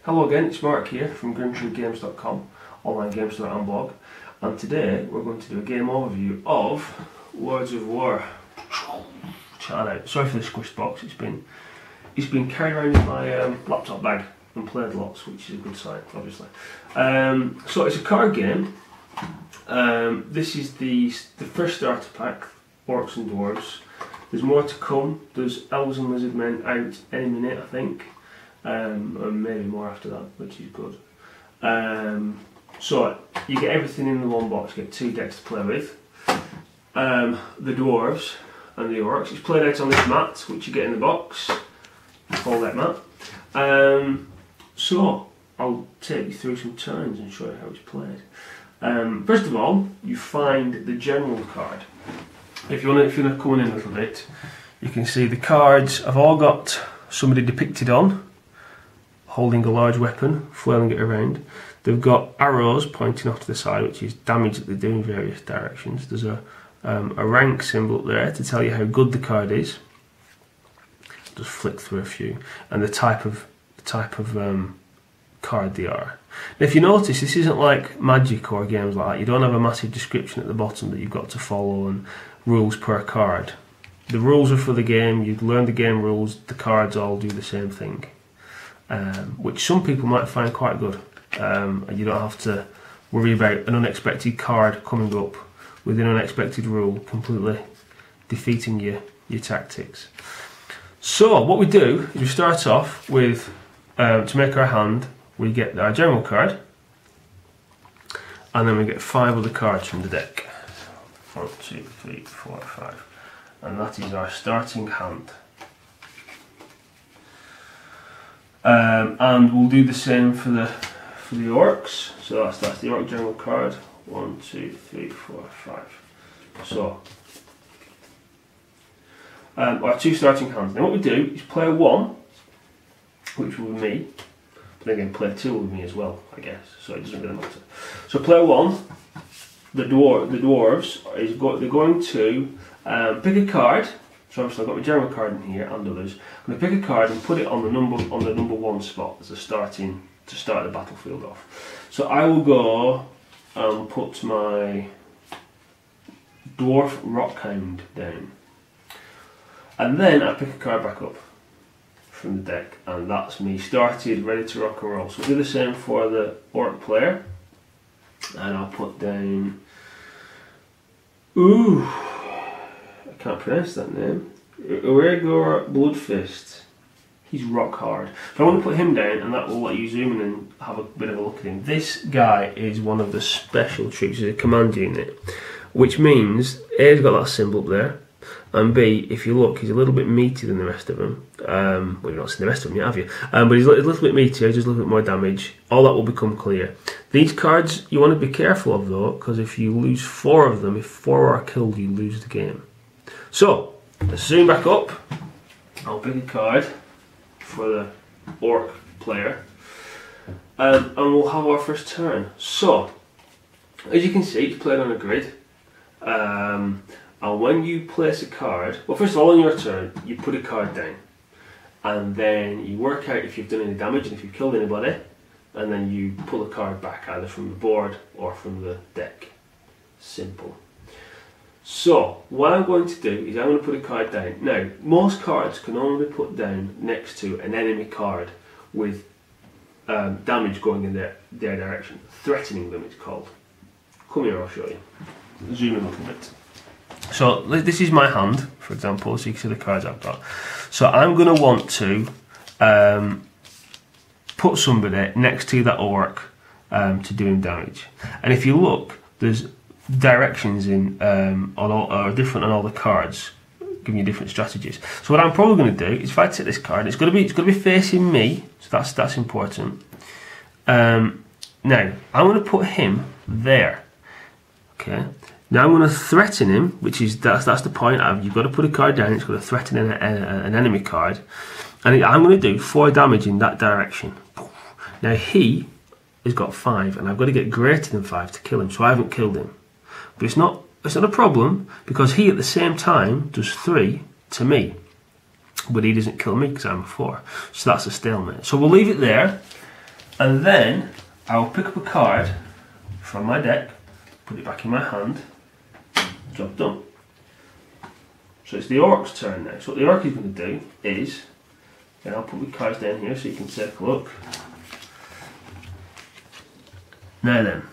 Hello again, it's Mark here from GrimtreeGames.com, online game store and blog, and today we're going to do a game overview of Lords of War. Check that out. Sorry for the squished box, it's been carried around in my laptop bag and played lots, which is a good sign, obviously. So it's a card game. This is the first starter pack, Orcs and Dwarves. There's more to come. There's Elves and Lizardmen out any minute, I think. And maybe more after that, which is good. So you get everything in the one box. You get 2 decks to play with. The Dwarves and the Orcs. It's played out on this mat, which you get in the box. Full deck mat. So I'll take you through some turns and show you how it's played. First of all, you find the general card. If you want to come in a little bit, you can see the cards have all got somebody depicted on, holding a large weapon, flailing it around. They've got arrows pointing off to the side, which is damage that they do in various directions. There's a rank symbol up there to tell you how good the card is. Just flick through a few, and the type of card they are. Now, if you notice, this isn't like Magic or games like that. You don't have a massive description at the bottom that you've got to follow and rules per card. The rules are for the game. You learn the game rules. The cards all do the same thing, which some people might find quite good. And you don't have to worry about an unexpected card coming up with an unexpected rule completely defeating your tactics. So what we do is we start off with, to make our hand, we get our general card, and then we get 5 other cards from the deck. 1, 2, 3, 4, 5, and that is our starting hand. And we'll do the same for the orcs. So that's the orc general card. 1, 2, 3, 4, 5. So our 2 starting hands. Now what we do is play 1, which will be me. But again, play 2 with me as well, I guess. So it doesn't really matter. So play 1. The dwarves they're going to pick a card. So obviously I've got my general card in here and others. I'm going to pick a card and put it on the number 1 spot as to start the battlefield off. So I will go and put my Dwarf Rockhound down, and then I pick a card back up from the deck, and that's me started, ready to rock and roll. So we'll do the same for the orc player, and I'll put down, I can't pronounce that name, Uregor Bloodfist. He's rock hard. So I want to put him down, and that will let you zoom in and have a bit of a look at him. This guy is one of the special troops. He's a command unit, which means A, he's got that symbol up there, and B, if you look, he's a little bit meatier than the rest of them. Well, you've not seen the rest of them yet, have you? But he's a little bit meatier, just a little bit more damage. All that will become clear. These cards you want to be careful of though, because if you lose 4 of them, if 4 are killed, you lose the game. So let's zoom back up. I'll pick a card for the orc player, and we'll have our first turn. So as you can see, it's played on a grid. And when you place a card, well, first of all, on your turn, you put a card down, and then you work out if you've done any damage and if you've killed anybody, and then you pull a card back either from the board or from the deck. Simple. So what I'm going to do is I'm going to put a card down. Now, most cards can only be put down next to an enemy card with damage going in their direction. Threatening them, it's called. Come here, I'll show you. Zoom in a little bit. So this is my hand, for example, so you can see the cards I've got. So I'm going to want to put somebody next to that orc to do him damage. And if you look, there's directions in are different on all the cards, giving you different strategies. So what I'm probably going to do is, if I take this card, it's going to be facing me, so that's important. Now I'm going to put him there. Okay. Now I'm going to threaten him, which is that's the point. You've got to put a card down. It's going to threaten an enemy card, and I'm going to do 4 damage in that direction. Now he has got 5, and I've got to get greater than 5 to kill him. So I haven't killed him, but it's not a problem, because he at the same time does 3 to me, but he doesn't kill me because I'm a 4. So that's a stalemate. So we'll leave it there. And then I'll pick up a card from my deck, put it back in my hand, job done. So it's the orc's turn now. So what the orc is going to do is, and I'll put my cards down here so you can take a look. Now then,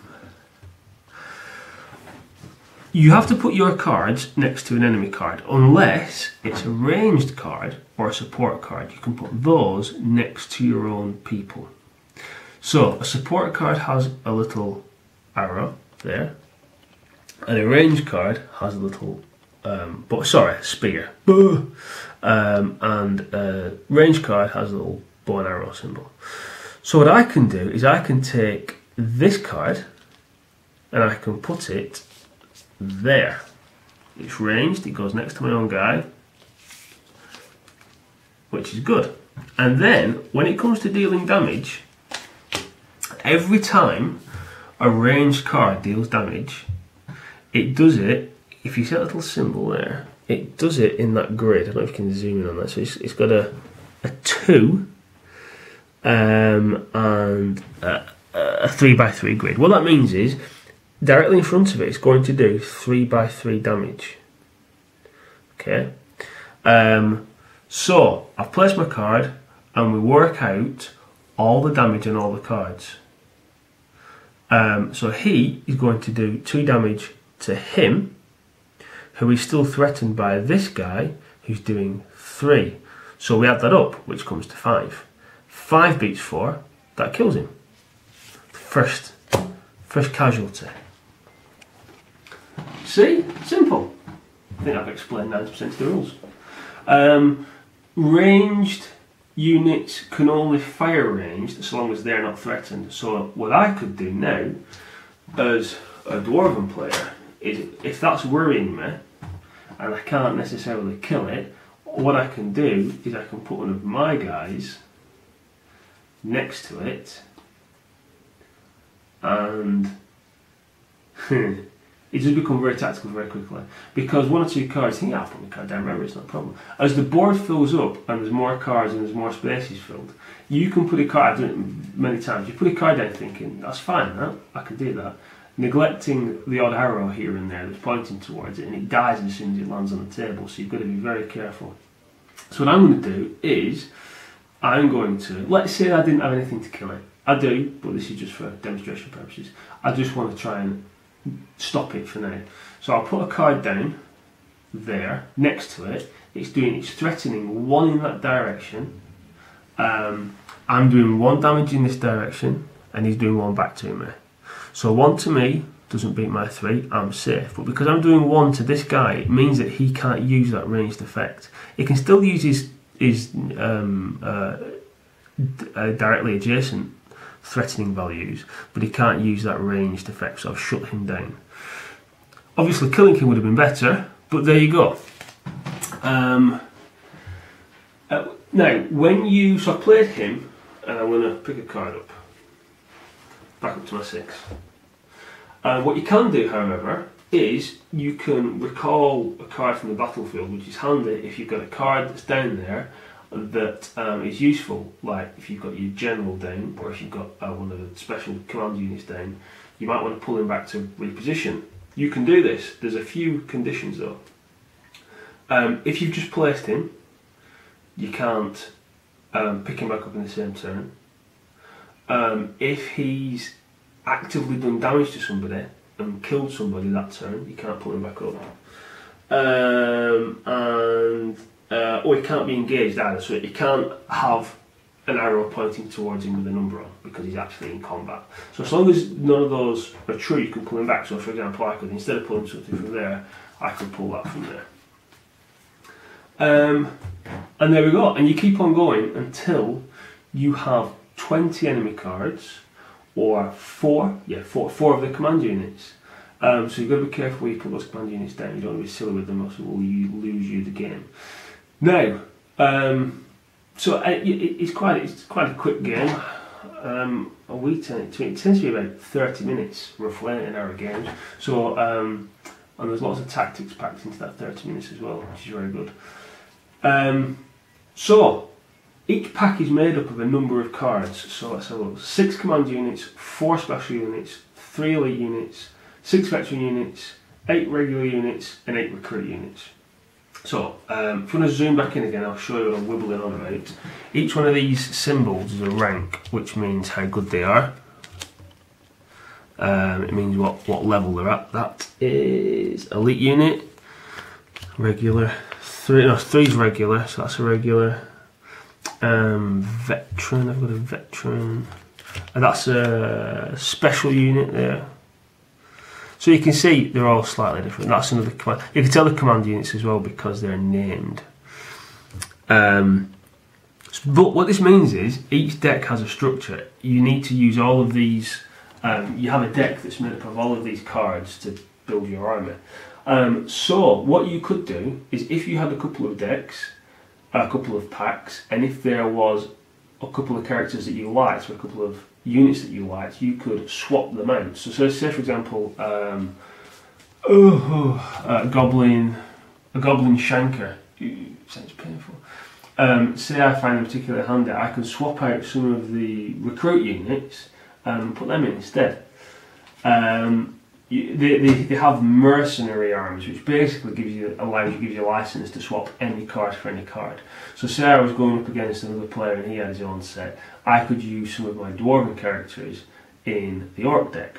you have to put your cards next to an enemy card, unless it's a ranged card or a support card. You can put those next to your own people. So a support card has a little arrow there, and a ranged card has a little, spear. And a ranged card has a little bow and arrow symbol. So what I can do is I can take this card and I can put it there. It's ranged, it goes next to my own guy, which is good. And then when it comes to dealing damage, every time a ranged card deals damage, it does it, if you see that little symbol there, it does it in that grid. I don't know if you can zoom in on that. So it's got a 2 and a 3x3 grid. What that means is, directly in front of it, it's going to do 3x3 damage. Okay. So I've placed my card, and we work out all the damage on all the cards. So he is going to do 2 damage to him, who is still threatened by this guy, who's doing 3. So we add that up, which comes to 5. 5 beats 4, that kills him. First casualty. See? Simple. I think I've explained 90% of the rules. Ranged units can only fire ranged so long as they're not threatened. So what I could do now, as a Dwarven player, is if that's worrying me, and I can't necessarily kill it, what I can do is I can put one of my guys next to it, and it does become very tactical very quickly, because 1 or 2 cards, yeah, I'll put my card down, remember, it's not a problem. As the board fills up and there's more cards and there's more spaces filled, you can put a card, I've done it many times, you put a card down thinking, that's fine, I can do that, neglecting the odd arrow here and there that's pointing towards it, and it dies as soon as it lands on the table, so you've got to be very careful. So what I'm going to do is, I'm going to, let's say I didn't have anything to kill it. I do, but this is just for demonstration purposes. I just want to try and stop it for now. So I'll put a card down there, next to it. It's threatening 1 in that direction. I'm doing 1 damage in this direction, and he's doing 1 back to me. So 1 to me doesn't beat my 3, I'm safe. But because I'm doing 1 to this guy, it means that he can't use that ranged effect. He can still use his directly adjacent threatening values, but he can't use that ranged effect, so I've shut him down. Obviously killing him would have been better, but there you go. Now, so I played him, and I'm going to pick a card up, back up to my 6. What you can do, however, is you can recall a card from the battlefield, which is handy if you've got a card that's down there that is useful, like if you've got your general down, or if you've got one of the special command units down, you might want to pull him back to reposition. You can do this. There's a few conditions though. If you've just placed him, you can't pick him back up in the same turn. If he's actively done damage to somebody and killed somebody that turn, you can't pull him back up. Or he can't be engaged either, so he can't have an arrow pointing towards him with a number on, because he's actually in combat. So as long as none of those are true, you can pull him back. So for example, I could, instead of pulling something from there, I could pull that from there. And there we go, and you keep on going until you have 20 enemy cards, or 4 of the command units. So you've got to be careful where you put those command units down. You don't want to be silly with them, else will you lose you the game. Now, so it's quite a quick game. It tends to be about 30 minutes roughly in our games. So and there's lots of tactics packed into that 30 minutes as well, which is very good. So Each pack is made up of a number of cards. So let's have a look. 6 command units, 4 special units, 3 elite units, 6 veteran units, 8 regular units, and 8 recruit units. So, if you want to zoom back in again, I'll show you what I'm wibbling on about. Each one of these symbols is a rank, which means how good they are. It means what level they're at. That is elite unit, regular, 3's regular, so that's a regular. Veteran, I've got a veteran, and that's a special unit there. So you can see they're all slightly different. That's another command. You can tell the command units as well because they're named. But what this means is each deck has a structure. You need to use all of these. You have a deck that's made up of all of these cards to build your army. So what you could do is, if you had a couple of decks, a couple of packs, and if there was a couple of characters that you liked or a couple of units that you liked, you could swap them out. So say for example, a goblin shanker. Sounds painful. Say I find them particularly handy, I can swap out some of the recruit units and put them in instead. They have mercenary arms, which basically gives you a license to swap any card for any card. So say I was going up against another player and he had his own set, I could use some of my dwarven characters in the orc deck.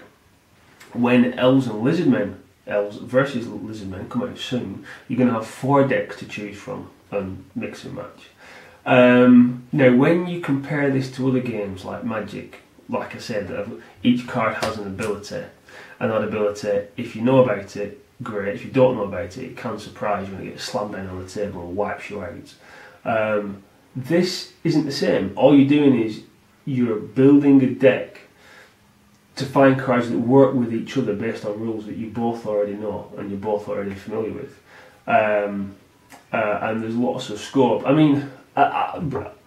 When elves and lizardmen, elves versus lizardmen come out soon, you're going to have 4 decks to choose from and mix and match. Now when you compare this to other games like Magic, like I said, each card has an ability. And that ability, if you know about it, great. If you don't know about it, it can surprise you when it gets slammed down on the table and wipes you out. This isn't the same. All you're doing is you're building a deck to find cards that work with each other based on rules that you both already know and you're both already familiar with. And there's lots of scope. I mean,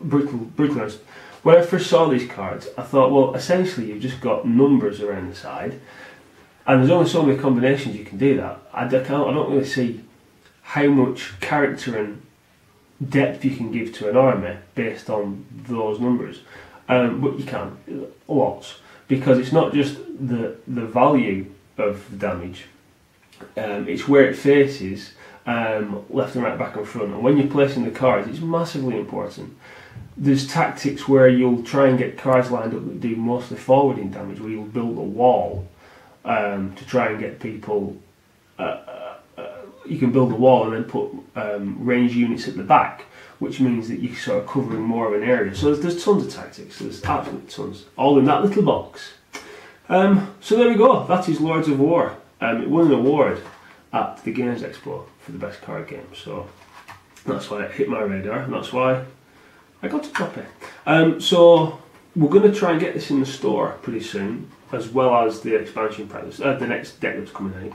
brutally honest, when I first saw these cards, I thought, well, essentially you've just got numbers around the side. And there's only so many combinations you can do that. I don't really see how much character and depth you can give to an army based on those numbers. But you can, lots. Because it's not just the value of the damage, it's where it faces, left and right, back and front. And when you're placing the cards, it's massively important. There's tactics where you'll try and get cards lined up that do mostly forwarding damage, where you'll build a wall to try and get people. You can build a wall and then put ranged units at the back, which means that you're sort of covering more of an area. So there's tons of tactics. There's absolutely tons, all in that little box. So there we go. That is Lords of War. It won an award at the Games Expo for the best card game. So that's why it hit my radar, and that's why I got to drop it. So we're going to try and get this in the store pretty soon, as well as the expansion pack, the next deck that's coming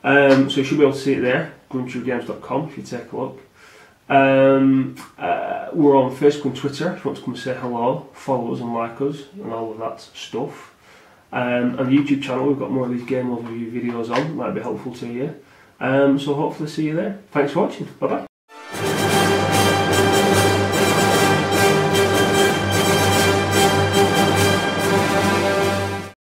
out. So you should be able to see it there, gruntrugames.com if you take a look. We're on Facebook and Twitter if you want to come and say hello, follow us and like us and all of that stuff. And the YouTube channel, we've got more of these game overview videos on, might be helpful to you. So hopefully see you there. Thanks for watching, bye bye.